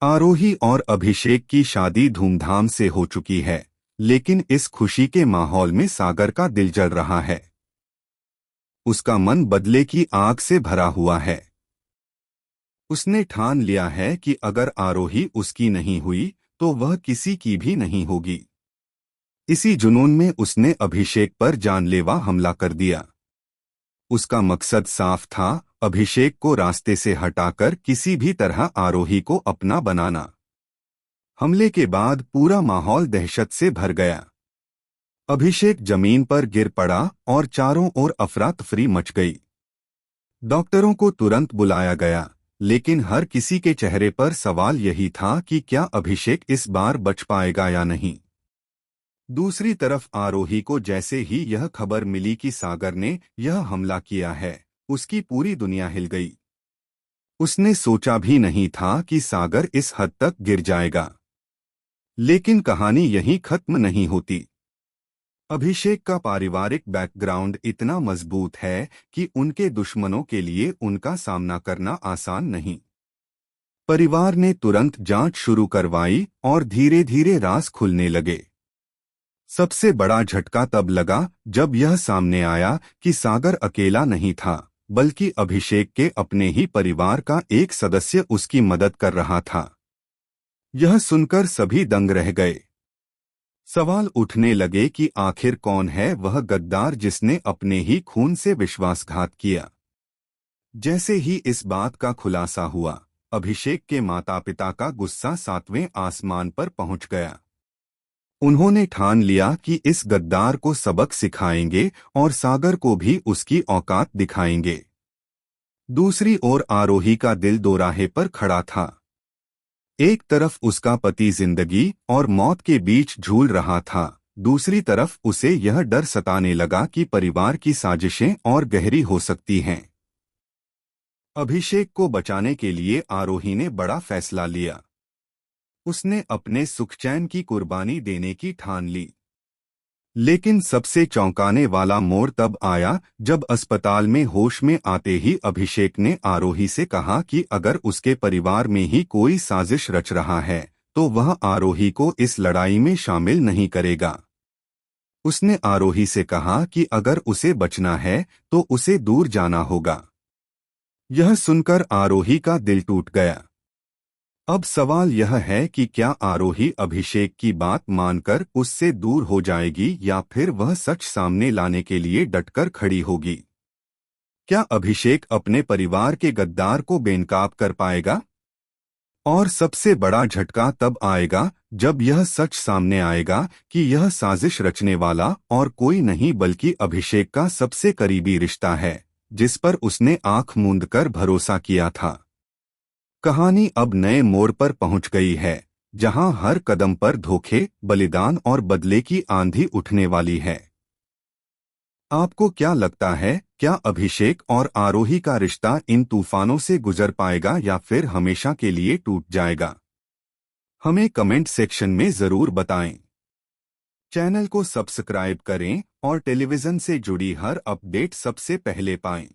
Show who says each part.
Speaker 1: आरोही और अभिषेक की शादी धूमधाम से हो चुकी है, लेकिन इस खुशी के माहौल में सागर का दिल जल रहा है। उसका मन बदले की आग से भरा हुआ है। उसने ठान लिया है कि अगर आरोही उसकी नहीं हुई तो वह किसी की भी नहीं होगी। इसी जुनून में उसने अभिषेक पर जानलेवा हमला कर दिया। उसका मकसद साफ था, अभिषेक को रास्ते से हटाकर किसी भी तरह आरोही को अपना बनाना। हमले के बाद पूरा माहौल दहशत से भर गया। अभिषेक जमीन पर गिर पड़ा और चारों ओर अफरा तफरी मच गई। डॉक्टरों को तुरंत बुलाया गया, लेकिन हर किसी के चेहरे पर सवाल यही था कि क्या अभिषेक इस बार बच पाएगा या नहीं। दूसरी तरफ आरोही को जैसे ही यह खबर मिली कि सागर ने यह हमला किया है, उसकी पूरी दुनिया हिल गई। उसने सोचा भी नहीं था कि सागर इस हद तक गिर जाएगा। लेकिन कहानी यहीं खत्म नहीं होती। अभिषेक का पारिवारिक बैकग्राउंड इतना मजबूत है कि उनके दुश्मनों के लिए उनका सामना करना आसान नहीं। परिवार ने तुरंत जांच शुरू करवाई और धीरे धीरे राज खुलने लगे। सबसे बड़ा झटका तब लगा जब यह सामने आया कि सागर अकेला नहीं था, बल्कि अभिषेक के अपने ही परिवार का एक सदस्य उसकी मदद कर रहा था। यह सुनकर सभी दंग रह गए। सवाल उठने लगे कि आखिर कौन है वह गद्दार जिसने अपने ही खून से विश्वासघात किया। जैसे ही इस बात का खुलासा हुआ, अभिषेक के माता पिता का गुस्सा 7वें आसमान पर पहुंच गया। उन्होंने ठान लिया कि इस गद्दार को सबक सिखाएंगे और सागर को भी उसकी औकात दिखाएंगे। दूसरी ओर आरोही का दिल दोराहे पर खड़ा था। एक तरफ उसका पति जिंदगी और मौत के बीच झूल रहा था, दूसरी तरफ उसे यह डर सताने लगा कि परिवार की साजिशें और गहरी हो सकती हैं। अभिषेक को बचाने के लिए आरोही ने बड़ा फैसला लिया। उसने अपने सुखचैन की कुर्बानी देने की ठान ली। लेकिन सबसे चौंकाने वाला मोड़ तब आया जब अस्पताल में होश में आते ही अभिषेक ने आरोही से कहा कि अगर उसके परिवार में ही कोई साजिश रच रहा है तो वह आरोही को इस लड़ाई में शामिल नहीं करेगा। उसने आरोही से कहा कि अगर उसे बचना है तो उसे दूर जाना होगा। यह सुनकर आरोही का दिल टूट गया। अब सवाल यह है कि क्या आरोही अभिषेक की बात मानकर उससे दूर हो जाएगी या फिर वह सच सामने लाने के लिए डटकर खड़ी होगी। क्या अभिषेक अपने परिवार के गद्दार को बेनकाब कर पाएगा? और सबसे बड़ा झटका तब आएगा जब यह सच सामने आएगा कि यह साजिश रचने वाला और कोई नहीं बल्कि अभिषेक का सबसे करीबी रिश्ता है, जिस पर उसने आंख मूंद कर भरोसा किया था। कहानी अब नए मोड़ पर पहुंच गई है, जहां हर कदम पर धोखे, बलिदान और बदले की आंधी उठने वाली है। आपको क्या लगता है, क्या अभिषेक और आरोही का रिश्ता इन तूफानों से गुजर पाएगा या फिर हमेशा के लिए टूट जाएगा? हमें कमेंट सेक्शन में जरूर बताएं। चैनल को सब्सक्राइब करें और टेलीविजन से जुड़ी हर अपडेट सबसे पहले पाएं।